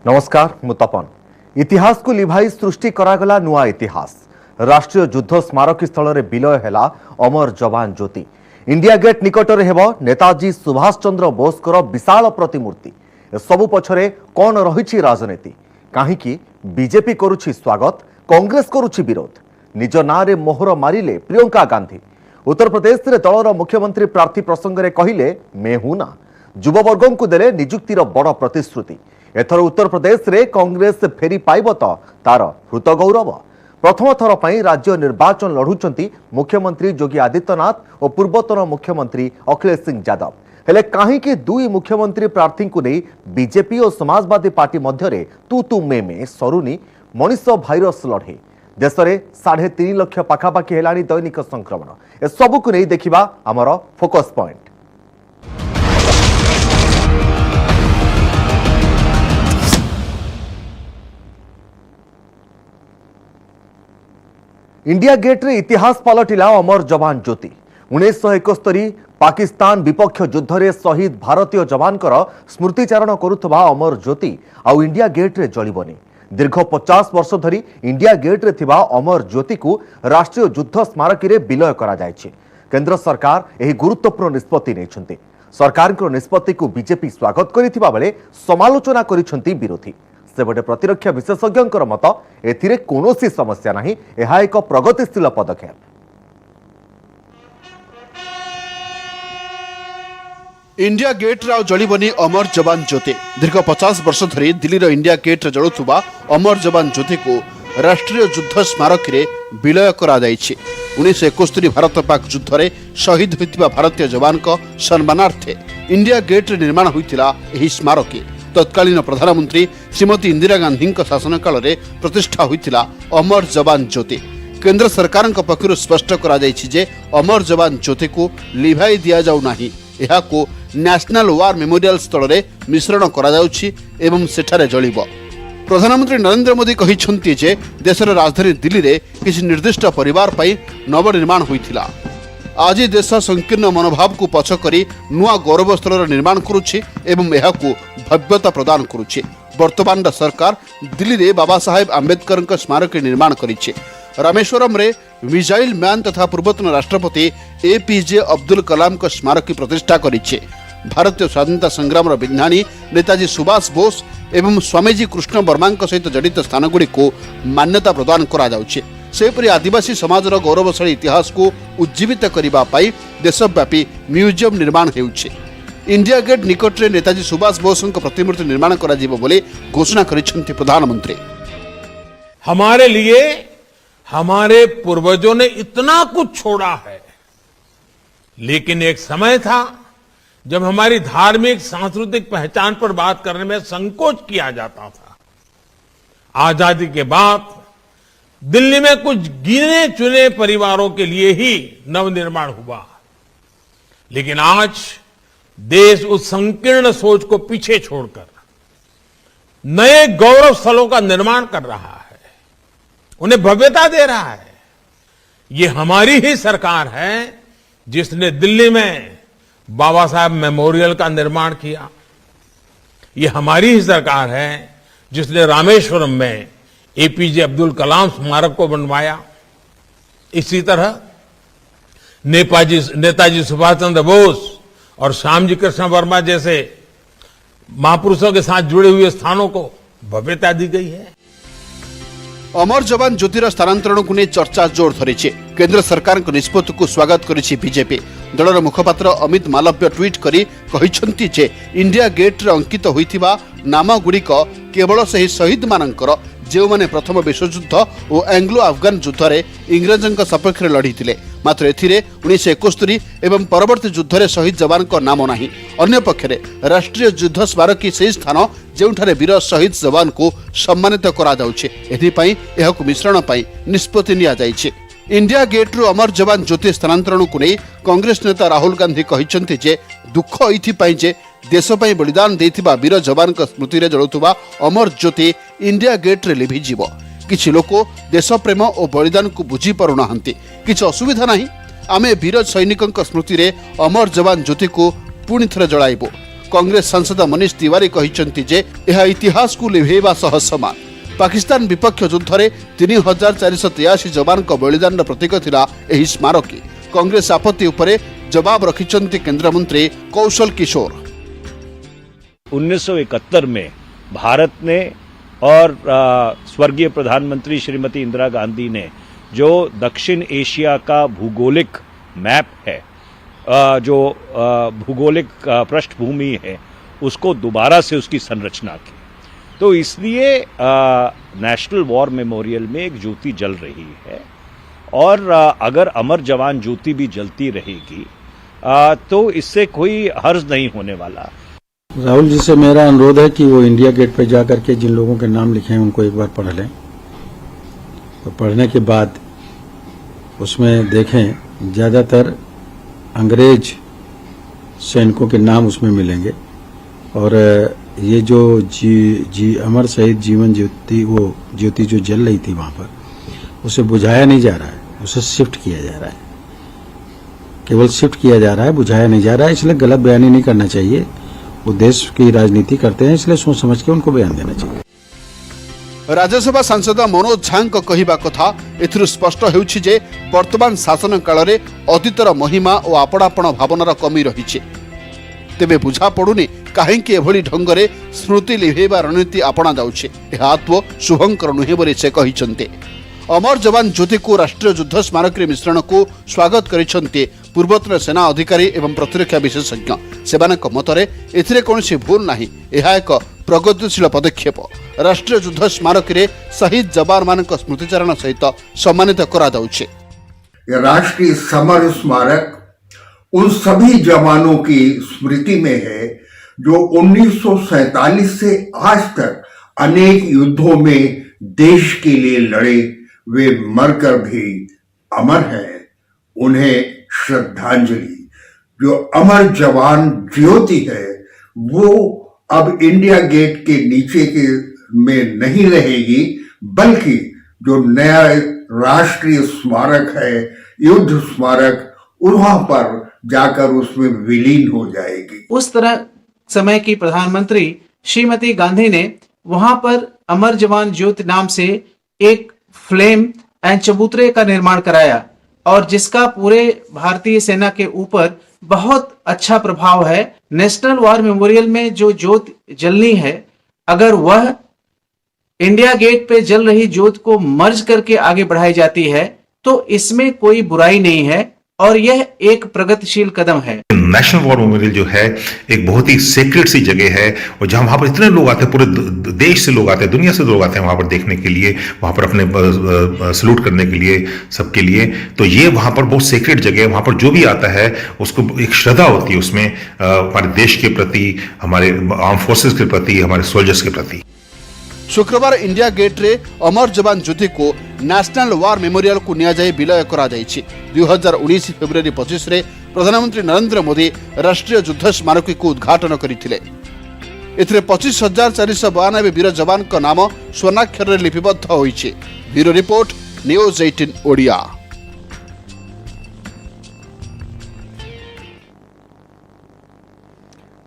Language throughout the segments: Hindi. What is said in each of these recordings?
नमस्कार मु तपन। इतिहास को लिभाई सृष्टि करागला नुआ इतिहास। राष्ट्रीय युद्ध स्मारकी स्थल रे विलय हैला अमर जवान ज्योति। इंडिया गेट निकटर हेबो नेताजी सुभाष चंद्र बोसकर विशाल प्रतिमूर्ति। सबु पछरे कोन रहिछि राजनीति? काहीकि बीजेपी करुछि स्वागत, कांग्रेस करुछि विरोध। निज नारे मोहर मारिले प्रियंका गांधी। उत्तर प्रदेश रे दलर मुख्यमंत्री प्रार्थी प्रसंग रे कहिले मैं हूं ना। युववर्गों को देले निजुक्तिर बड़ प्रतिश्रुति। एथर उत्तर प्रदेश रे कांग्रेस फेरी पाइब तो तार हृत गौरव। प्रथम थर पई राज्य निर्वाचन लढुचंती मुख्यमंत्री योगी आदित्यनाथ और पूर्वतन मुख्यमंत्री अखिलेश सिंह यादव। हेले काहीकि दुई मुख्यमंत्री प्रार्थी को नहीं बीजेपी और समाजवादी पार्टी मध्य तू मे सरुनी मनीष भाइरस लड़े। देश में 3.5 लाख पाखापाखि हेलानी दैनिक संक्रमण। ए सबुक नहीं देखिबा आमर फोकस पॉइंट। इंडिया गेट रे इतिहास पलटिला अमर जवान ज्योति। 1971 पाकिस्तान विपक्ष युद्ध रे शहीद भारतीय जवानकर स्मृतिचारण करुथबा अमर ज्योति आउ इंडिया गेट रे जलिबनी। दीर्घ 50 वर्ष धरी इंडिया गेट रे थिबा अमर ज्योति को राष्ट्रीय युद्ध स्मारकी रे विलय करा जायछि। केंद्र सरकार एही गुरुत्वपूर्ण निष्पत्ति नेछन्ते। सरकार को निष्पत्ति को बीजेपी स्वागत करिथिबा बेले समालोचना करिसंती विरोधी। सेबटे प्रतिरक्षा विशेषज्ञ मत एथिरे कोनोसी समस्या नहीं, यह एक प्रगतिशील पदक्षेप। इंडिया गेट रे जलिबनी अमर जवान ज्योति। दीर्घ 50 वर्ष धरी दिल्ली इंडिया गेट रे जलुथुबा अमर जवान ज्योति को राष्ट्रीय युद्ध स्मारकी रे विलय करा जायछि। 1971 भारत पाक युद्ध रे शहीद होइतिबा भारतीय जवान को सम्मानार्थे इंडिया गेट रे निर्माण होइतिला एही स्मारकी। तत्कालीन प्रधानमंत्री श्रीमती इंदिरा गांधी शासन काल में प्रतिष्ठा होइतिला अमर जवान ज्योति। केंद्र सरकार पक्षरु स्पष्ट करा जायछि जे अमर जवान ज्योति को लिभाई दिया जाउ नाही। एहा को नेशनल वार मेमोरियल स्थल रे मिश्रण करा जाउछि एवं सेठारे जलिबो। प्रधानमंत्री नरेंद्र मोदी कहिसंती जे देशर राजधानी दिल्ली रे किछि निर्दिष्ट परिवार पई नवनिर्माण होइतिला। आज देश संकीर्ण मनोभाव को पछ करी नुआ गौरव स्थल निर्माण करुछि एवं यह भव्यता प्रदान करुछि। वर्तमान सरकार दिल्ली रे बाबा साहेब आंबेडकर स्मारक निर्माण करिछि। रामेश्वरम रे मिसाइल मैन तथा पूर्वतन राष्ट्रपति एपीजे अब्दुल कलाम को स्मारक प्रतिष्ठा करिछि। भारतीय स्वाधीनता संग्राम विज्ञानी नेताजी सुभाष बोस एवं स्वामीजी कृष्ण वर्मा सहित जड़ित स्थानगुड़ी को मान्यता प्रदान करा जाउछि। सेपरि आदिवासी समाजर गौरवशाली इतिहास को उज्जीवित करिबा पाई देशव्यापी म्यूजियम निर्माण हेउछि। इंडिया गेट निकट रे नेताजी सुभाष बोस प्रतिमूर्ति निर्माण करा जिवो बोले घोषणा करिसंती प्रधानमंत्री। हमारे लिए हमारे पूर्वजों ने इतना कुछ छोड़ा है, लेकिन एक समय था जब हमारी धार्मिक सांस्कृतिक पहचान पर बात करने में संकोच किया जाता था। आजादी के बाद दिल्ली में कुछ गिने चुने परिवारों के लिए ही नवनिर्माण हुआ, लेकिन आज देश उस संकीर्ण सोच को पीछे छोड़कर नए गौरव स्थलों का निर्माण कर रहा है, उन्हें भव्यता दे रहा है। ये हमारी ही सरकार है जिसने दिल्ली में बाबा साहब मेमोरियल का निर्माण किया। ये हमारी ही सरकार है जिसने रामेश्वरम में एपीजे अब्दुल कलाम स्मारक को बनवाया। इसी तरह नेताजी सुभाष चंद्र बोस और श्यामजी कृष्ण वर्मा जैसे महापुरुषों के साथ जुड़े हुए स्थानों को भव्यता दी गई है। अमर जवान ज्योतिर स्थानांतरण को नहीं चर्चा जोर धरी। केंद्र सरकार को निष्पत्ति को स्वागत करिछि बीजेपी। दलर मुखपात्र अमित मालव्य ट्वीट करी कहिसंती जे इंडिया गेट रे अंकित होइथिबा नाम गुड़िक केवल सही शहीद मानकर जो माने प्रथम विश्वयुद्ध और एंग्लो अफगान युद्ध रे इंग्रजों सपक्ष लड़ीथिले। मात्र एथिरे 1971 एवं परवर्ती युद्ध रे शहीद जवान को नाम नाही। अन्य पक्षरे राष्ट्रीय युद्ध स्मारकी से स्थान जेउठारे वीर शहीद जवान को सम्मानित करा जाउछे। एथि पई एहाकु मिश्रण पई निष्पत्ति निया जाइछे। इंडिया गेट रु अमर जवान ज्योति स्थानांतरण को नहीं कांग्रेस नेता राहुल गांधी कहिसंती जे दुख एथि पई जे देश पई बलिदान देथिबा वीर जवान स्मृति रे जळुथुबा अमर ज्योति इंडिया गेट रे लिभि जीवो। किछि लोक देश प्रेम और बलिदान को बुझी पारु नाहंती। किछि असुविधा नाही, आमे वीर सैनिकक स्मृति रे अमर जवान ज्योति को पुणी थरे जळाइबो। कांग्रेस सांसद मनीष तिवारी कहिसंति जे यह इतिहास को लिभेबा सह समान। पाकिस्तान विपक्ष युद्ध में 3483 जवान का बलिदान प्रतीक थिला एही स्मारकी। कांग्रेस आपत्ति उपरे जवाब रखिचंति केंद्र मंत्री कौशल किशोर। 1971 में भारत ने और स्वर्गीय प्रधानमंत्री श्रीमती इंदिरा गांधी ने जो दक्षिण एशिया का भूगोलिक मैप है, जो भूगोलिक पृष्ठभूमि है, उसको दोबारा से उसकी संरचना की। तो इसलिए नेशनल वॉर मेमोरियल में एक ज्योति जल रही है और अगर अमर जवान ज्योति भी जलती रहेगी तो इससे कोई हर्ज नहीं होने वाला। राहुल जी से मेरा अनुरोध है कि वो इंडिया गेट पर जाकर के जिन लोगों के नाम लिखे हैं उनको एक बार पढ़ लें। तो पढ़ने के बाद उसमें देखें, ज़्यादातर अंग्रेज सैनिकों के नाम उसमें मिलेंगे और ये जो अमर शहीद जीवन ज्योति, वो ज्योति जो जल रही थी वहां पर, उसे बुझाया नहीं जा रहा है, उसे शिफ्ट किया जा रहा है। केवल शिफ्ट किया जा रहा है, बुझाया नहीं जा रहा है। इसलिए गलत बयानी नहीं करना चाहिए। वो देश की राजनीति करते हैं, इसलिए सोच समझ के उनको बयान देना चाहिए। राज्यसभा सांसद मनोज झां कहवा कथा एथिरु स्पष्ट हेउछि जे वर्तमान शासन काल में अतीतर महिमा और आपणापण भावनार कमी रही। तेबे बुझा पड़ुनी कहीं एभली ढंगरे स्मृति लिभेबा रणनीति आपणा जाउछे। यह आत्व शुभंकर नुहे बोली से कहिसंते। अमर जवान ज्योति को राष्ट्रीय युद्ध स्मारकी मिश्रण को स्वागत करिसंते पूर्वतन सेना अधिकारी एवं प्रतिरक्षा विशेषज्ञ। सेमानक मतरे एथिरे कोनोसी भूल नाही। यह एक प्रगतिशील पदक्षेप। राष्ट्रीय युद्ध स्मारकी रे शहीद जवान मानक स्मृतिचारण सहित सम्मानित करा जाउछे। राष्ट्रीय समर स्मारक उन सभी जवानों की स्मृति में है जो 1947 से आज तक अनेक युद्धों में देश के लिए लड़े। वे मरकर भी अमर हैं। उन्हें श्रद्धांजलि। जो अमर जवान ज्योति है वो अब इंडिया गेट के नीचे के में नहीं रहेगी, बल्कि जो नया राष्ट्रीय स्मारक है, युद्ध स्मारक, वहां पर जाकर उसमें विलीन हो जाएगी। उस तरह समय की प्रधानमंत्री श्रीमती गांधी ने वहां पर अमर जवान ज्योति नाम से एक फ्लेम एंड चबूतरे का निर्माण कराया और जिसका पूरे भारतीय सेना के ऊपर बहुत अच्छा प्रभाव है। नेशनल वॉर मेमोरियल में जो ज्योति जलनी है, अगर वह इंडिया गेट पे जल रही ज्योति को मर्ज करके आगे बढ़ाई जाती है तो इसमें कोई बुराई नहीं है और यह एक प्रगतिशील कदम है। नेशनल वॉर मेमोरियल जो है एक बहुत ही सेक्रेट सी जगह है और जहां वहां पर इतने लोग आते हैं, पूरे देश से लोग आते हैं, दुनिया से लोग आते हैं वहां पर देखने के लिए, वहां पर अपने सल्यूट करने के लिए, सबके लिए। तो ये वहां पर बहुत सेक्रेट जगह है। वहां पर जो भी आता है उसको एक श्रद्धा होती है उसमें, हमारे देश के प्रति, हमारे आर्म फोर्सेस के प्रति, हमारे सोल्जर्स के प्रति। शुक्रवार इंडिया गेट रे अमर जवान ज्योति को नेशनल वॉर मेमोरियल को निया जाय विलय करा जायछि। 2019 फेब्रुआरी 25 रे प्रधानमंत्री नरेंद्र मोदी राष्ट्रीय युद्ध स्मारकी को उद्घाटन करथिले। एथिरे 25,492 वीर जवान का नाम स्वर्णाक्षर रे लिपिबद्ध होइछि। Bureau report, news 18 Odia.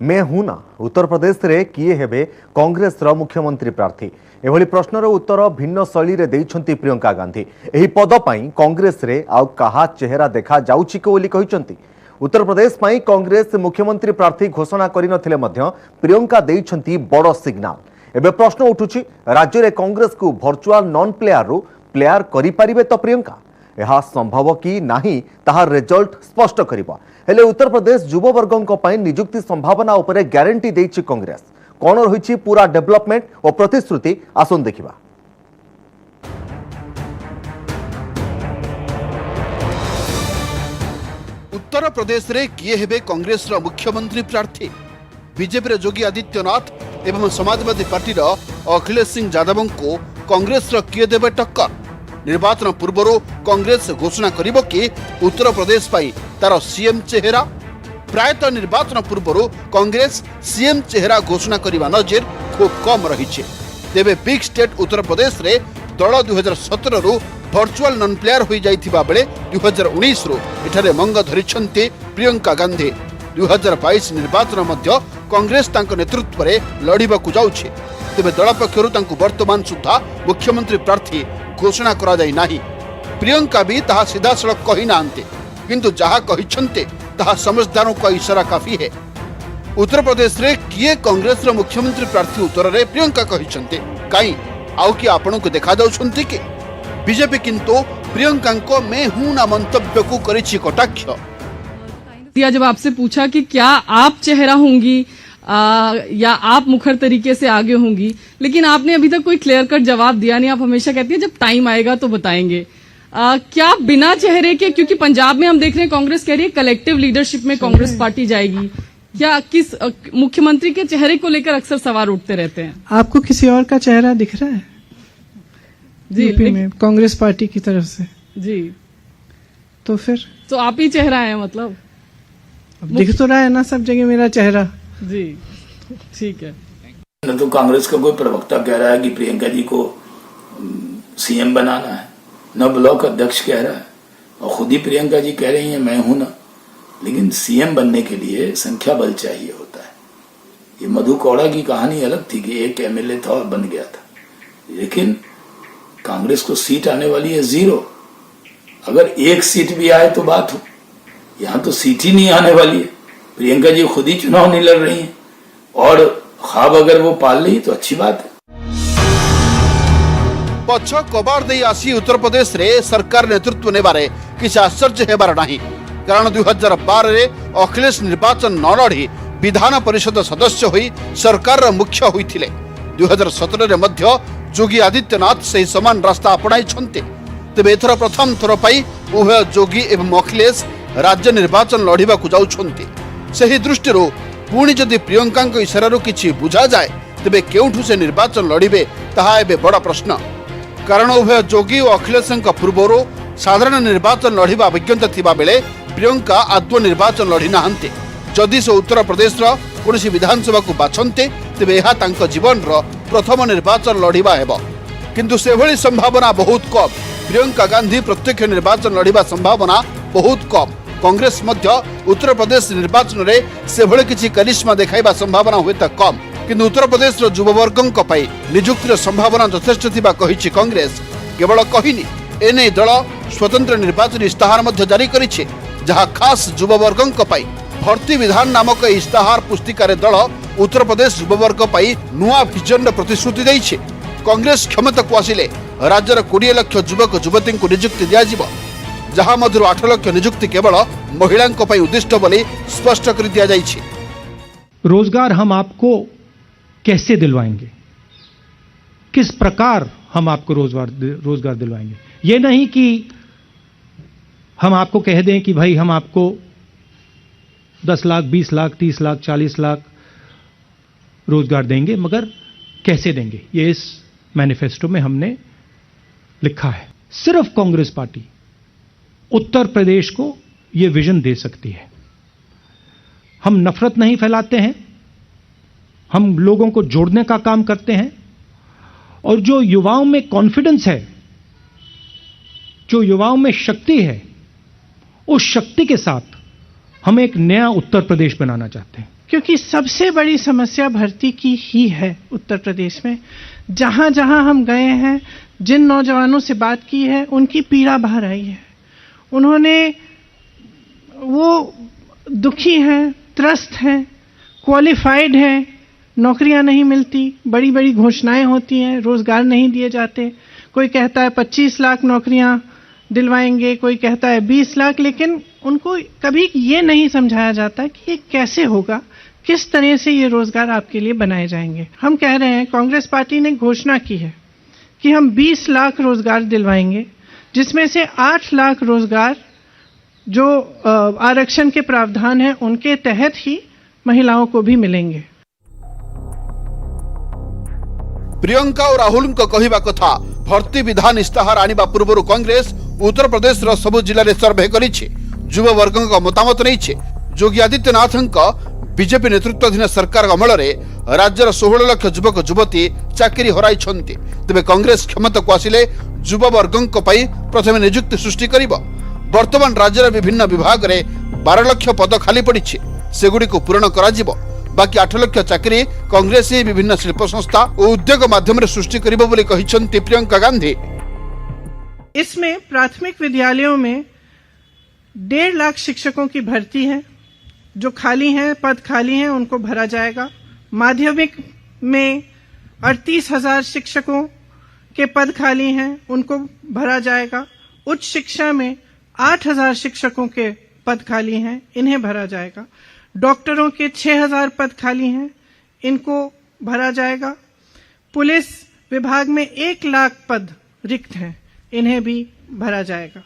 मैं हूं ना उत्तर प्रदेश रे किए हेबे कांग्रेस रो मुख्यमंत्री प्रार्थी। एभली प्रश्नर उत्तर भिन्न शैली रे दैछंती प्रियंका गांधी। एही पद पई कांग्रेस रे आउ कहा चेहरा देखा जाउछि को बोली कहिसंती। उत्तर प्रदेश पई कांग्रेस मुख्यमंत्री प्रार्थी घोषणा करि नथिले मध्य प्रियंका दैछंती बड़ सिग्नल। एबे प्रश्न उठुछि, राज्य रे कांग्रेस को वर्चुअल नॉन प्लेयर रो प्लेयर करि परिबे तो प्रियंका? यह संभव कि नहीं ताहा रिजल्ट स्पष्ट करिबा। हेले उत्तर प्रदेश युववर्गों पर निजुक्ति संभावना उपरे ग्यारंटी देछि कांग्रेस। कौन रही पूरा डेवलपमेंट और प्रतिश्रुति आसन देखिबा। उत्तर प्रदेश रे किए हेबे कांग्रेस रो मुख्यमंत्री प्रार्थी? बीजेपी रे योगी आदित्यनाथ एवं समाजवादी पार्टी रो अखिलेश सिंह यादव को कांग्रेस रो किए देबे टक्कर? निर्वाचन पूर्व कांग्रेस घोषणा करिबो कि उत्तर प्रदेश पाई तार सीएम चेहरा? प्रायतः निर्वाचन पूर्व कांग्रेस सीएम चेहरा घोषणा करने नजर खूब कम रही। तेबे बिग स्टेट उत्तर प्रदेश रे दल 2017 रु वर्चुअल नॉन प्लेयर हो जाइथिबा बेले 2019 रु एठारे मंग धरिछंती प्रियंका गांधी। 2022 निर्वाचन मध्य कांग्रेस तांको नेतृत्व रे लड़िबाकू जाउछि। तेबे दल पक्षरु तांको वर्तमान सुद्धा मुख्यमंत्री प्रार्थी घोषणा करा जाय नाही। प्रियंका भी ताहा सीधा सड़क कही नांते, किंतु जहा कहिछन्ते ताहा समझदारों का इशारा काफी है। उत्तर प्रदेश रे किए कांग्रेस रो मुख्यमंत्री प्रार्थी उत्तर रे प्रियंका कहिछन्ते काई आउ कि आपन को देखा जाउछन्ते कि बीजेपी किंतु प्रियंका को मैं हूं ना मंतव्य को करिछि कटाक्ष। जब आपसे पूछा कि क्या आप चेहरा होंगी या आप मुखर तरीके से आगे होंगी, लेकिन आपने अभी तक कोई क्लियर कट जवाब दिया नहीं। आप हमेशा कहती हैं जब टाइम आएगा तो बताएंगे। क्या बिना चेहरे के, क्योंकि पंजाब में हम देख रहे हैं कांग्रेस कह रही है कलेक्टिव लीडरशिप में कांग्रेस पार्टी जाएगी, क्या किस मुख्यमंत्री के चेहरे को लेकर अक्सर सवाल उठते रहते हैं? आपको किसी और का चेहरा दिख रहा है जी यूपी में कांग्रेस पार्टी की तरफ से? जी, तो फिर तो आप ही चेहरा है मतलब? अब दिख तो रहा है ना सब जगह मेरा चेहरा। जी ठीक है। न तो कांग्रेस का कोई प्रवक्ता कह रहा है कि प्रियंका जी को सीएम बनाना है, न ब्लॉक अध्यक्ष कह रहा है, और खुद ही प्रियंका जी कह रही हैं मैं हूं ना। लेकिन सीएम बनने के लिए संख्या बल चाहिए होता है। ये मधु कौड़ा की कहानी अलग थी कि एक एमएलए था और बन गया था, लेकिन कांग्रेस को सीट आने वाली है 0। अगर एक सीट भी आए तो बात हो, यहां तो सीट ही नहीं आने वाली है। प्रियंका जी खुद ही चुनाव नहीं लड़ रही हैं, और ख्वाब अगर वो पाल ली तो अच्छी बात है। पछ कबाड़ दे आसी उत्तर प्रदेश रे सरकार नेतृत्व नेबारे किसी आश्चर्य हेबार नाही, कारण 2012 रे अखिलेश निर्वाचन न लड़ी विधान परिषद सदस्य होई सरकार रा मुख्य होइथिले। 2017 रे मध्य योगी आदित्यनाथ से समान रास्ता अपनाई छन्ते। तेबे एथर प्रथम थर पाई उभय योगी एवं अखिलेश राज्य निर्वाचन लड़िबाकू जाउछन्ते। सही दृष्टिरो पुणी जदि प्रियंका इशारारू किछि बुझा जाए तेबे केउठु से निर्वाचन लड़िबे ताहा एबे बड़ा प्रश्न। कारण उभय योगी और अखिलेश पूर्वर साधारण निर्वाचन लड़िबा अभिज्ञता थिबा बेले प्रियंका आदौ निर्वाचन लड़ी नाहंते। जदि से उत्तर प्रदेश कौन विधानसभा को बाछन्ते तेबे यह तांको जीवन प्रथम निर्वाचन लड़िबा हेबो, किंतु सेभली संभावना बहुत कम। प्रियंका गांधी प्रत्यक्ष निर्वाचन लड़िबा संभावना बहुत कम। कांग्रेस मध्य उत्तर प्रदेश निर्वाचन रे सेभली किछि करिश्मा देखाइबा संभावना हुए त कम, किंतु उत्तर प्रदेश युववर्गों पई नियुक्तिर संभावना यथेष्ट थिबा कहिछि कांग्रेस। केवल कहिनी एने दल स्वतंत्र निर्वाचन इस्ताहार मध्य जारी करिछि, जहां खास युववर्गों पई भर्ती विधान नामक इस्ताहार पुस्तिकार दल उत्तर प्रदेश युववर्ग पई नुआ विजन प्रतिश्रुति दैछि। कांग्रेस क्षमता को आसिले राज्यर 20 लाख युवक युवती को नियुक्ति दिया जिवो, जहां मधुर 8 लाख नियुक्ति केवल महिलांको पई उद्दिष्ट बोली स्पष्ट कर दिया जाइछि। रोजगार हम आपको कैसे दिलवाएंगे, किस प्रकार हम आपको रोजगार दिलवाएंगे? ये नहीं कि हम आपको कह दें कि भाई हम आपको 10 लाख, 20 लाख, 30 लाख, 40 लाख रोजगार देंगे, मगर कैसे देंगे ये इस मैनिफेस्टो में हमने लिखा है। सिर्फ कांग्रेस पार्टी उत्तर प्रदेश को यह विजन दे सकती है। हम नफरत नहीं फैलाते हैं, हम लोगों को जोड़ने का काम करते हैं, और जो युवाओं में कॉन्फिडेंस है, जो युवाओं में शक्ति है, उस शक्ति के साथ हम एक नया उत्तर प्रदेश बनाना चाहते हैं। क्योंकि सबसे बड़ी समस्या भर्ती की ही है उत्तर प्रदेश में। जहां जहां हम गए हैं, जिन नौजवानों से बात की है, उनकी पीड़ा बाहर आई है। वो दुखी हैं, त्रस्त हैं, क्वालिफाइड हैं, नौकरियां नहीं मिलती, बड़ी बड़ी घोषणाएं होती हैं, रोजगार नहीं दिए जाते। कोई कहता है 25 लाख नौकरियां दिलवाएंगे, कोई कहता है 20 लाख, लेकिन उनको कभी ये नहीं समझाया जाता कि ये कैसे होगा, किस तरह से ये रोजगार आपके लिए बनाए जाएंगे। हम कह रहे हैं, कांग्रेस पार्टी ने घोषणा की है कि हम 20 लाख रोजगार दिलवाएंगे, जिसमें से 8 लाख रोजगार जो आरक्षण के प्रावधान है उनके तहत ही महिलाओं को भी मिलेंगे। प्रियंका और राहुल को कहिबा कथा भर्ती विधान इस्ताहार आनिबा पूर्व कांग्रेस उत्तर प्रदेश सबु जिले में सर्वे करिछि, युवा वर्ग मतामत नहीं। योगी आदित्यनाथ बीजेपी नेतृत्वाधीन सरकार अमल में राज्यर 16 लाख युवक युवती चाकरी हराई। तेबे कांग्रेस क्षमता को आसिले युवा वर्गों प्रथम नियुक्ति सृष्टि करिबो। वर्तमान राज्यर विभिन्न विभाग में 12 लाख पद खाली पड़ी। सेगुड़ी को पूरण कराजिबो। बाकी 8 लाख चाकरी कांग्रेस ही विभिन्न शिल्प संस्था और उद्योग माध्यम सृष्टि करिबो बोली कहिसंती प्रियंका गांधी। इसमें प्राथमिक विद्यालयों में 1.5 लाख शिक्षकों की भर्ती है, जो खाली हैं, पद खाली हैं, उनको भरा जाएगा। माध्यमिक में 38,000 शिक्षकों के पद खाली हैं, उनको भरा जाएगा। उच्च शिक्षा में 8,000 शिक्षकों के पद खाली हैं, इन्हें भरा जाएगा। डॉक्टरों के 6,000 पद खाली हैं, इनको भरा जाएगा। पुलिस विभाग में 1 लाख पद रिक्त हैं, इन्हें भी भरा जाएगा।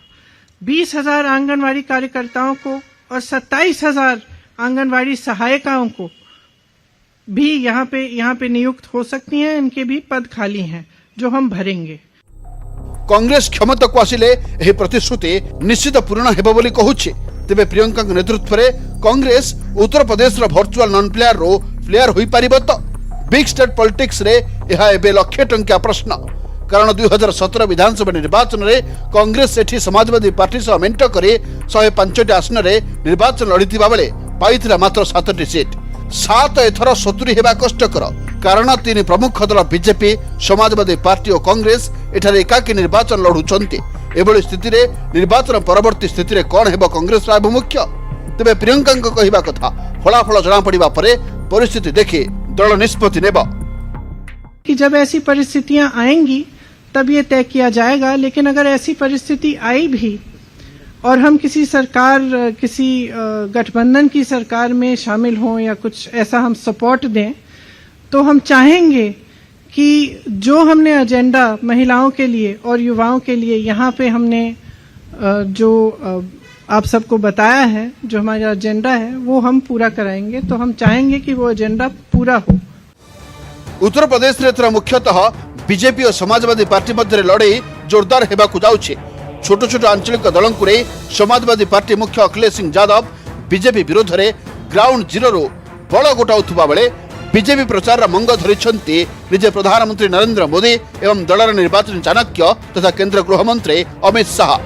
20,000 आंगनवाड़ी कार्यकर्ताओं को और 27,000 आंगनवाड़ी सहायिकाओं को भी यहाँ पे नियुक्त हो सकती हैं, इनके भी पद खाली हैं जो हम भरेंगे। कांग्रेस क्षमता को आसिले एही प्रतिश्रुति निश्चित पूर्ण हेबो बोली कहूछि। तेबे प्रियंका नेतृत्व में कांग्रेस उत्तर प्रदेश रो वर्चुअल नॉन प्लेयर रो प्लेयर होई परिबो तो बिग स्टेट पॉलिटिक्स रे एहा एबे लक्ष्य टंकिया प्रश्न। कारण 2017 विधानसभा निर्वाचन रे कांग्रेस सेठी समाजवादी पार्टी सह मेंट करे 105 आसन रे निर्वाचन लड़ीथिबा बेले पाइथिला मात्र 7टी सीट। 7 एथर 70 हेबा कष्टकर, कारण 3 प्रमुख दल बीजेपी, समाजवादी पार्टी और कांग्रेस एठारे एकाकी निर्वाचन लड़ुचंती। एभली स्थिति रे निर्वाचन परवर्ती स्थिति रे कोन हेबो कांग्रेस रा मुख्य। तेबे प्रियंका कहिबा कथा फलाफल जणा पड़िबा परे परिस्थिति देखि दल निष्पत्ति नेबो कि जब ऐसी परिस्थितियां आएंगी तब ये तय किया जाएगा। लेकिन अगर ऐसी परिस्थिति आई भी और हम किसी गठबंधन की सरकार में शामिल हों या कुछ ऐसा हम सपोर्ट दें, तो हम चाहेंगे कि जो हमने एजेंडा महिलाओं के लिए और युवाओं के लिए यहाँ पे हमने जो आप सबको बताया है, जो हमारा एजेंडा है, वो हम पूरा कराएंगे। तो हम चाहेंगे कि वो एजेंडा पूरा हो। उत्तर प्रदेश रे मुख्यतः बीजेपी और समाजवादी पार्टी मध्य लड़ाई जोरदार हेबाकु जाउछि। छोट छोट आंचलिक दलों को समाजवादी पार्टी मुख्य अखिलेश सिंह यादव बीजेपी विरोध में ग्राउंड जीरो रो बल गोटाउथुबा बेले बीजेपी प्रचार मंग धरिछंती निजे प्रधानमंत्री नरेंद्र मोदी एवं दलर निर्वाचन चाणक्य तथा केंद्र गृहमंत्री अमित शाह।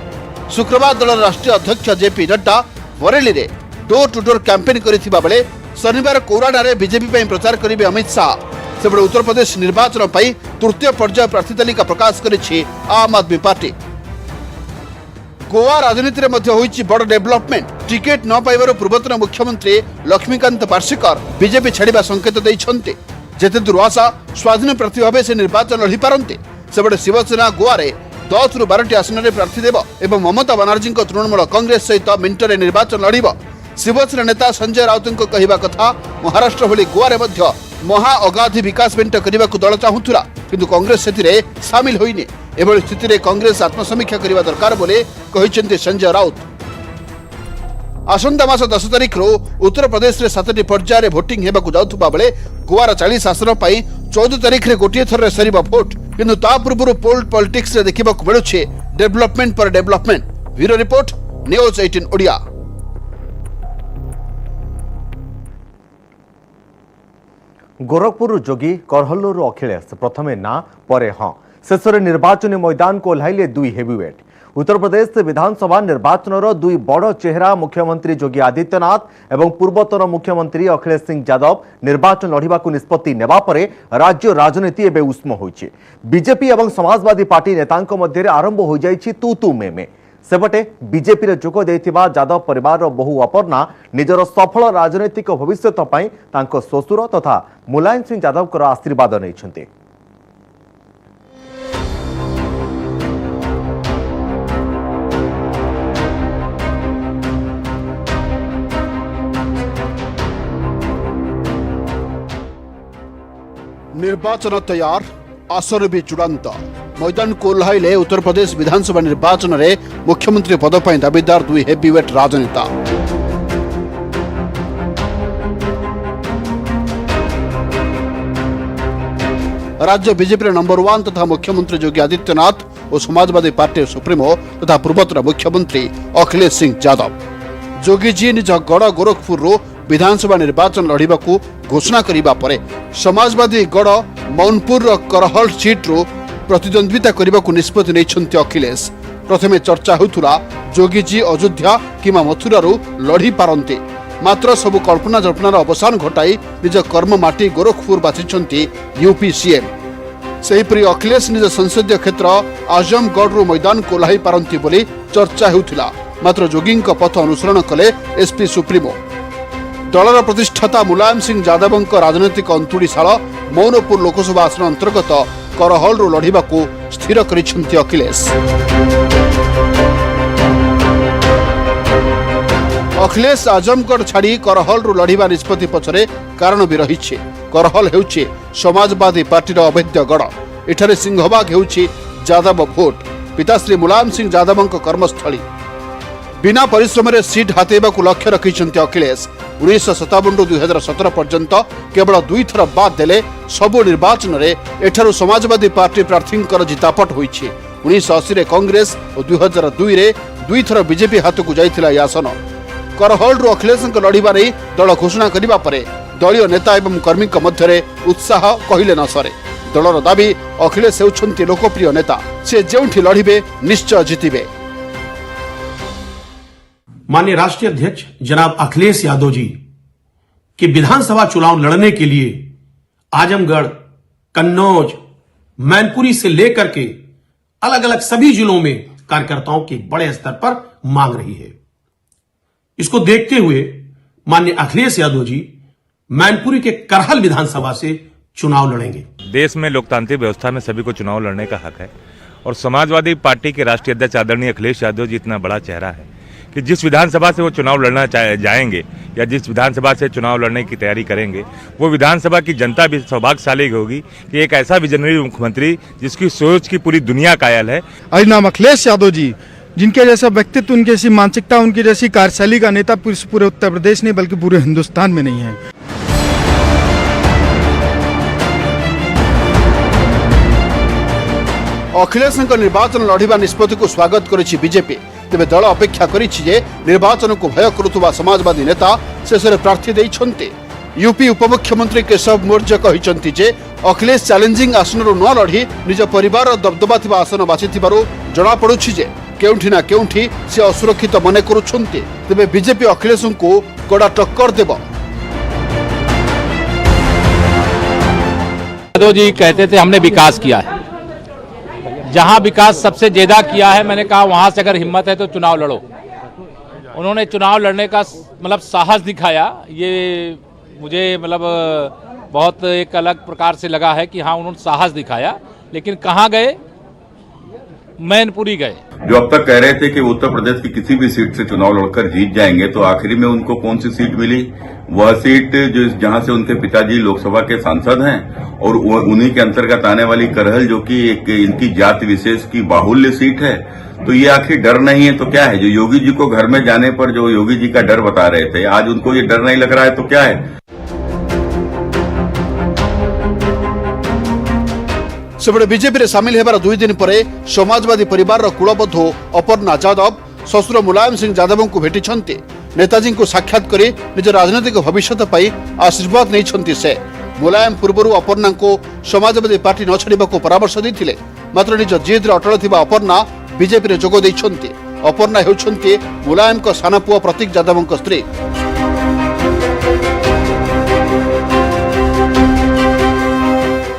शुक्रवार दलर राष्ट्रीय अध्यक्ष जेपी नड्डा बरेली रे डोर टू डोर कैंपेन करिथिबा बेले शनिवार कोराडा रे बीजेपी ପାଇଁ प्रचार करिवे अमित शाह। सेबडे उत्तर प्रदेश निर्वाचन ପାଇଁ तृतीय पर्याय प्रार्थी तालिका प्रकाश करिछि आम आदमी पार्टी। गोवा राजनीति रे मध्य होईछि बड़ डेवलपमेंट। टिकेट न पाइबार पूर्वतन मुख्यमंत्री लक्ष्मीकांत पार्शिकर बीजेपी छाड़िबा संकेत दैछन्ते। जेते दूर आशा स्वाधीन प्रार्थी भाव से निर्वाचन लड़ी पारंते, सेबडे शिवसेना गोवा रे 10 रु 12 आसन रे प्रार्थी देव एवं ममता बनर्जी तृणमूल कांग्रेस सहित मिंटरे निर्वाचन लड़िब। शिवसेना नेता संजय राउत कहवा कथा महाराष्ट्र भली गोवा रे मध्य महा अगाधी विकास मेंट करने को दल चाहूला, किंतु कांग्रेस से सामिल होइने। एभली स्थिति रे कांग्रेस आत्मसमीक्षा करने दरकार बोले कहिसेंते संजय राउत। आसंता मास 10 तारिख रो उत्तर प्रदेश रे 7टी पर्याय भोटिंग हेबाकु जाउथुबा बेले गोवार 40 आसन पई 14 तारिख रे गोटिए थर रे सरीबा भोट, किंतु ता पूर्व पोल पॉलिटिक्स रे देखिबाकु मिलुछे डेवलपमेंट पर development. Bureau report news 18 Odia. Gorakhpur Jogi करहल्लूर अखिलेश प्रथमे ना परे हाँ शेष निर्वाचन मैदान को ओह्लाइले 2 हेवीवेट। उत्तर प्रदेश विधानसभा निर्वाचन 2 बड़ चेहरा मुख्यमंत्री योगी आदित्यनाथ एवं पूर्वतन मुख्यमंत्री अखिलेश सिंह यादव निर्वाचन लड़िबा निष्पत्ति नेबा परे राज्य राजनीति एबे उष्म होइछि। बीजेपी एवं समाजवादी पार्टी नेतांक मध्य आरंभ हो जाइछि तू तू में। सेपटे बीजेपी रे जोग देथिबा यादव परिवार बहु अपर्णा निजर सफल राजनीतिक भविष्य पई तांको ससुर तथा मुलायम सिंह यादव को आशीर्वाद नैछन्ते। निर्वाचन तैयार, आसन भी चूड़ांत। मैदान को ओह्लाइले उत्तर प्रदेश विधानसभा निर्वाचन रे मुख्यमंत्री पद पर दाबीदार 2 हेवीवेट राजनेता। राज्य बीजेपी नंबर 1 तथा मुख्यमंत्री योगी आदित्यनाथ और समाजवादी पार्टी सुप्रीमो तथा पूर्वतन मुख्यमंत्री अखिलेश सिंह यादव। जोगी जी निज गढ़ गोरखपुर विधानसभा निर्वाचन लड़िबा घोषणा करिबा परे समाजवादी गढ़ मौनपुर करहल सीट रो प्रतिद्वंद्विता करने को निष्पत्ति नहीं अखिलेश। प्रथमे चर्चा होउथुला जोगी जी अयोध्या किमा मथुरा लड़ी पारंते, मात्र सबु कल्पना जल्पनार अवसान घटाई निज कर्म माटी गोरखपुर बाछिछंती यूपी सीएम। सेहीपरि अखिलेश निज संसदीय क्षेत्र आजमगढ़ मैदान को ओह्लाई पारंती बोली चर्चा हेउथिला, मात्र जोगी पथ अनुसरण कले एसपी सुप्रीमो। दलर प्रतिष्ठाता मुलायम सिंह यादव राजनैतिक अंतुड़ीशाल मौनपुर लोकसभा आसन अंतर्गत करहलरू लढ़िबाकू स्थिर करिसेंती अखिलेश। अखिलेश आजमगढ़ छाड़ी करहलरू लढ़िबा निष्पत्ति पछरे कारण भी रही। करहल हेउछि समाजवादी पार्टीर अवैध गढ़। एठारे सिंहबाग हेउछि यादव भोट। पिताश्री मुलायम सिंह यादव कर्मस्थली। बिना परिश्रम रे सीट हातेबाकू लक्ष्य रखिछंती अखिलेश। 1957 ରୁ 2017 पर्यंत केवल 2 थर बाद देले सबु निर्वाचन रे एठारू समाजवादी पार्टी प्रार्थींकर जितापट होईछि। 1980 रे कांग्रेस और 2002 रे 2 थर बीजेपी हाथकू जाइथिला आसन। करहलरू अखिलेश लढ़िबा नहीं दल घोषणा करिबा परे दलीय नेता एवं कर्मी मध्य उत्साह कहिले न सरे। दलर दाबी अखिलेश हेउछंती लोकप्रिय नेता, से जेउठी लढ़िबे निश्चय जितिबे। माननीय राष्ट्रीय अध्यक्ष जनाब अखिलेश यादव जी के विधानसभा चुनाव लड़ने के लिए आजमगढ़, कन्नौज, मैनपुरी से लेकर के अलग अलग सभी जिलों में कार्यकर्ताओं की बड़े स्तर पर मांग रही है। इसको देखते हुए माननीय अखिलेश यादव जी मैनपुरी के करहल विधानसभा से चुनाव लड़ेंगे। देश में लोकतांत्रिक व्यवस्था में सभी को चुनाव लड़ने का हक है और समाजवादी पार्टी के राष्ट्रीय अध्यक्ष आदरणीय अखिलेश यादव जी इतना बड़ा चेहरा है कि जिस विधानसभा से वो चुनाव लड़ना जाएंगे या जिस विधानसभा से चुनाव लड़ने की तैयारी करेंगे वो विधानसभा की जनता भी सौभाग्यशाली होगी कि एक ऐसा विजनरी मुख्यमंत्री जिसकी सोच की पूरी दुनिया कायल है। आज नाम अखिलेश यादव जी, जिनके जैसा व्यक्तित्व, उनकी जैसी मानसिकता, उनकी जैसी कार्यशैली का नेता पूरे उत्तर प्रदेश नहीं बल्कि पूरे हिंदुस्तान में नहीं है। अखिलेश निर्वाचन लढ़िबा निष्पत्ति को स्वागत करिछि बीजेपी। तेबे दल अपेक्षा करिछि जे निर्वाचन को भय करुवा समाजवादी नेता शेष में प्रार्थी देइछन्ते। यूपी उपमुख्यमंत्री केशव मौर्य कहिछन्ति जे अखिलेश चैलेंजिंग आसनरू न लढ़ी निज परिवार दबदबा थिबा आसन बाछिथिबारु जणा पड़ुछि जे केउठी ना केउठी से असुरक्षित मने करुछन्ते। तेबे बीजेपी अखिलेश को कड़ा टक्कर देब। यादव जी कहते थे हमने विकास किया है, जहां विकास सबसे ज्यादा किया है मैंने कहा वहां से अगर हिम्मत है तो चुनाव लड़ो। उन्होंने चुनाव लड़ने का मतलब साहस दिखाया, ये मुझे मतलब बहुत एक अलग प्रकार से लगा है कि हाँ उन्होंने साहस दिखाया। लेकिन कहाँ गए? मैनपुरी गए। जो अब तक कह रहे थे कि उत्तर प्रदेश की किसी भी सीट से चुनाव लड़कर जीत जाएंगे, तो आखिरी में उनको कौन सी सीट मिली? वह सीट जो जहां से उनके पिताजी लोकसभा के सांसद हैं और उन्हीं के अंतर्गत आने वाली करहल जो कि एक इनकी जाति विशेष की बाहुल्य सीट है। तो ये आखिर डर नहीं है तो क्या है? जो योगी जी को घर में जाने पर जो योगी जी का डर बता रहे थे, आज उनको ये डर नहीं लग रहा है तो क्या है? सेबड़े बीजेपी रे सामिल हेबार 2 दिन पर समाजवादी परिवार कुलबद्ध अपर्णा यादव ससुर मुलायम सिंह यादव को भेटिछन्ते। नेताजी को साक्षात करी निज राजनैतिक भविष्य पाई आशीर्वाद नहीं से। मुलायम पूर्व अपर्णा को समाजवादी पार्टी न छाड़ा परामर्श देते, मात्र निज जिद अटल थिबा अपर्णा बीजेपी रे जोग दैछन्ते। अपर्णा हेउछन्ते मुलायम को साना पुआ प्रतीक यादव स्त्री।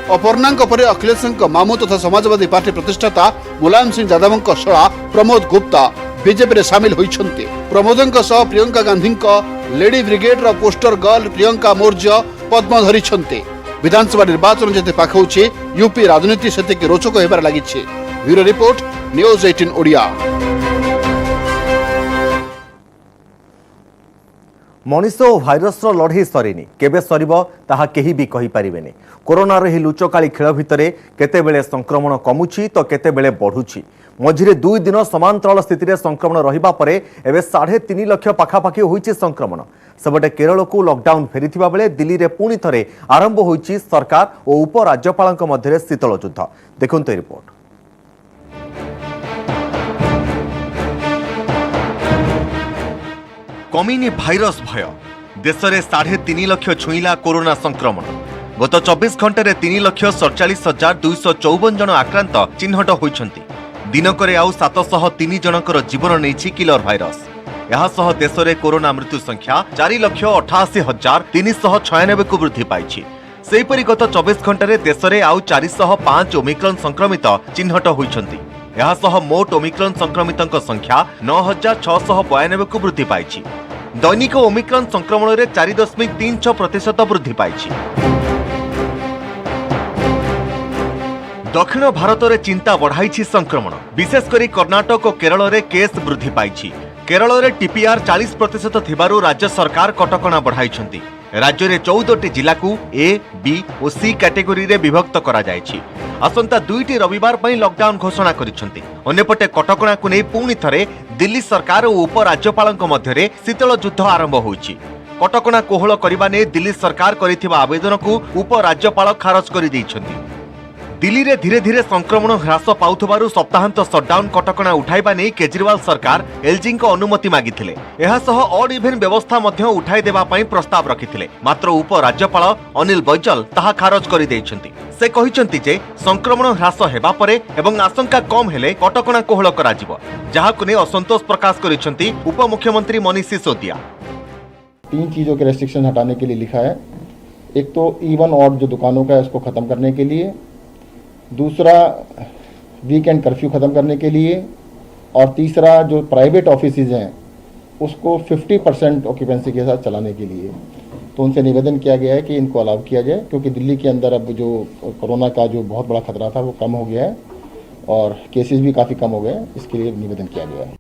अपर्णा पर अखिलेश मामू तथा समाजवादी पार्टी प्रतिष्ठाता मुलायम सिंह यादव शला प्रमोद गुप्ता बीजेपी रे सामिल होइछन्ते। प्रमोदଙ୍କ सह प्रियंका गांधी लेडी ब्रिगेड रो पोस्टर गर्ल प्रियंका मौर्य पद्म धरिछन्ते। विधानसभा निर्वाचन जते पाखौछि यूपी राजनीति सेते के रोचक हेबार लागिछि। Bureau report news 18 Odia. Manish और भाइरस लड़े सरीनी, केबे सरीबो ताहा केही भी कहि परिबेनी। कोरोना रे लुचकाली खेल भितरे केतेबेले संक्रमण कमुछि तो केतेबेले बढ़ुछि। मझिरे 2 दिन समांतराल स्थिति रे संक्रमण रहिबा परे एबे 3.5 लाख पाखापाखि होइछि संक्रमण। सबटे केरल को लॉकडाउन फेरिथिबा बेले दिल्ली रे पुणी थरे आरंभ होइछि सरकार और उपराज्यपालक मध्यरे शीतल युद्ध। देखंतु रिपोर्ट। कमिनी भाइरस भय, देश में 3.5 लाख छुईला कोरोना संक्रमण। गत 24 घंटे 3,47,254 जन आक्रांत चिन्हट होइछन्ति। दिनकरे आउ 703 जनकर जीवन नहीं किलर भाइरस। यह सह देश में कोरोना मृत्यु संख्या 4,88,396 को वृद्धि पाई। सेहीपरि गत 24 घंटे देश में आउ 405 ओमिक्रॉन संक्रमित चिन्हट होइछन्ति। यह सह मोट ओमिक्रॉन संक्रमितों संख्या 9,692 को वृद्धि पाई। दैनिक ओमिक्रॉन संक्रमण में 4.36% वृद्धि पाई। दक्षिण भारत में चिंता बढ़ाई संक्रमण, विशेषकर कर्नाटक और केरल में केस वृद्धि पाई। केरल में टीपीआर 40% थिबारु राज्य सरकार कटकणा बढ़ाई। राज्य में 14टी जिला को ए, बी और सी कैटेगोरी रे विभक्त करा जायछि। आसंता 2टी रविवार पर लॉकडाउन घोषणा करिसेंति। अन्यपटे कटकणा को नहीं पुणी थरे दिल्ली सरकार और उपराज्यपाल मध्य शीतल युद्ध आरंभ होइछि। कटकणा कोहल करने ने दिल्ली सरकार करिथिबा आवेदन को उपराज्यपाल खारज कर दैछन्ति। दिल्ली रे धीरे धीरे संक्रमण ह्रास पाउथबारु सप्ताहांत सटडाउन कटकणा उठाइबा नै केजरीवाल सरकार एलजी को अनुमति मागिथिले। एहा सह ऑड इवेन व्यवस्था मध्य उठाई देबा पई प्रस्ताव रखिथिले, मात्र उपराज्यपाल अनिल बैजल ताहा खारज करि दैछन्ति। से कहिसन्ति जे संक्रमण ह्रास हेबा परे एवं आशंका कम हेले कटकणा कोहल कराजिबो, जाहाकु नै असंतोष प्रकाश करिसन्ति उपमुख्यमंत्री मनीष सिसोदिया। 3 चीजों के रेस्ट्रिक्शन हटाने के लिए लिखा है। एक तो इवन ऑड जो दुकानों का है उसको खत्म करने के लिए, दूसरा वीकेंड कर्फ्यू खत्म करने के लिए, और तीसरा जो प्राइवेट ऑफिसेज हैं उसको 50% ऑक्यूपेंसी के साथ चलाने के लिए। तो उनसे निवेदन किया गया है कि इनको अलाउ किया जाए, क्योंकि दिल्ली के अंदर अब जो कोरोना का जो बहुत बड़ा खतरा था वो कम हो गया है और केसेस भी काफ़ी कम हो गए, इसके लिए निवेदन किया गया है।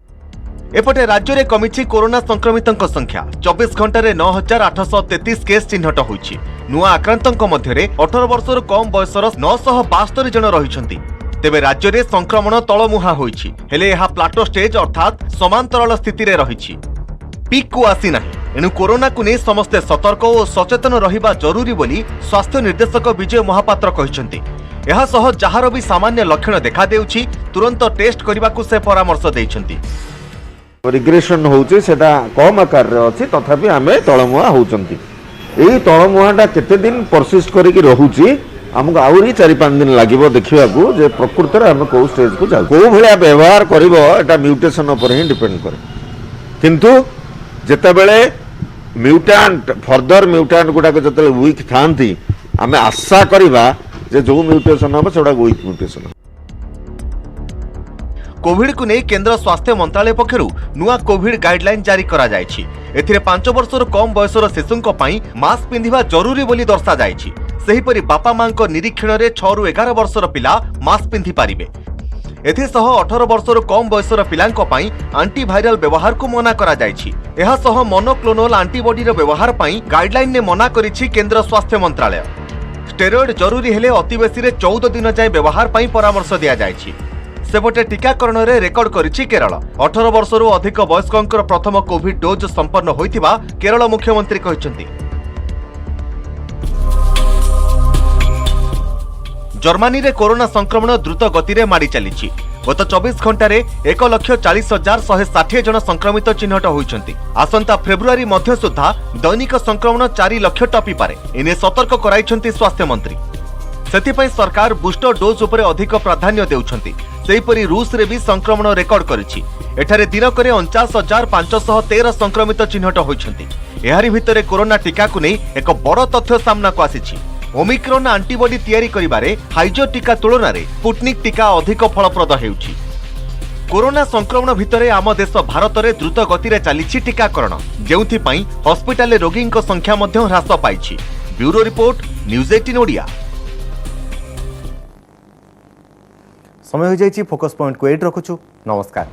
एपटे राज्य में कमिछि कोरोना संक्रमितों संख्या। 24 घंटे 9,833 केस चिन्हट होइछि। नुआ आक्रांतों मध्य 18 वर्षर कम बयसर 972 जन रहिछन्ति। तेबे राज्य में संक्रमण तलमुहा होइछि, हेले एहा प्लाटो स्टेज अर्थात समांतराल स्थिति रे रहिछि। पीक को आसी नाही, एणु कोरोना को नहीं समस्ते सतर्क और सचेतन रहिबा जरूरी बोली स्वास्थ्य निर्देशक विजय महापात्र कहिसन्ति। एहा सह जहार भी सामान्य लक्षण देखा देउछि तुरंत टेस्ट करबाकू से परामर्श दैछन्ति। रिग्रेशन होउछि सेटा कम आकार रे अछि, तथापि आमे तळमुआ होउचंती। एई तळमुआटा केते दिन परसिस्ट करिकि रहुछि, हमको आउरी 4-5 दिन लागिबो देखिबाकू जे प्रकृति रे हम को स्टेज को जाउ को भलिया व्यवहार करिवो एटा म्यूटेशन ऊपर ही डिपेंड करे। किंतु जेतेबेले म्यूटेंट फर्दर म्यूटेंट गुडाक जेतेबेले वीक थांती, आमे आशा करिबा जे जो म्यूटेशन हो सेडा वीक म्यूटेशन। कोविड को नहीं केंद्र स्वास्थ्य मंत्रालय पक्षरु नुआ कोविड गाइडलाइन जारी करा जायछि। एथिरे 5 वर्षर कम बयसर शिशुंक पई मास्क पिंधिबा जरूरी बोली दर्शा जायछि। सेहिपरि बापा मां को निरीक्षण रे 6 रु 11 वर्षर पिला मास्क पिंधि पारिबे। एथिसह 18 वर्षर कम बयसर पिलांक पई एंटीवायरल व्यवहार को मना करा जायछि। एहा सह मोनोक्लोनल एंटीबॉडी रो व्यवहार पई गाइडलाइन ने मना करिछि केंद्र स्वास्थ्य मंत्रालय। स्टेरॉइड जरूरी हेले अतिबेसी रे 14 दिन जाय व्यवहार पई परामर्श दिया जायछि। सेपटे टीकाकरण रे रेकर्ड करिछि केरल। 18 वर्षरू अधिक वयस्कंकर प्रथम कोविड डोज संपन्न होइतिबा केरल मुख्यमंत्री कहिसन्ति। जर्मनी रे कोरोना संक्रमण द्रुत गति रे माड़ी चलीछि। गत 24 घंटे 1,40,160 जन संक्रमित चिन्हट होइछन्ति। आसंता फेब्रुआरी मध्य सुधा दैनिक संक्रमण 4 लाख टपी पारे, इने सतर्क कराइछन्ति स्वास्थ्य मंत्री। सेतिपई सरकार बूस्टर डोज उपरे अधिक प्राधान्य देउछन्ति। सेहिपरि रूस रे भी संक्रमण रेकर्ड करिछि। एठारे दिनकरे 49,513 संक्रमित चिन्हट होइछन्ति। एहारी भितरे कोरोना टीका को नहीं एक बड़ तथ्य सामना को आसीछि। ओमिक्रॉन एंटीबॉडी तैयारी करिबारे फाइजर टीका तुलना रे स्पुटनिक टीका अधिक फलप्रद हेउछि। कोरोना संक्रमण भितरे आम देश भारत रे द्रुत गति रे चलीछि टीकाकरण, जेउथि पई हॉस्पिटल रे रोगी संख्या मध्य ह्रास पाइछि। Bureau report, news 18 Odia. समय हो जाइछि। फोकस पॉइंट को एट रखुछु। नमस्कार।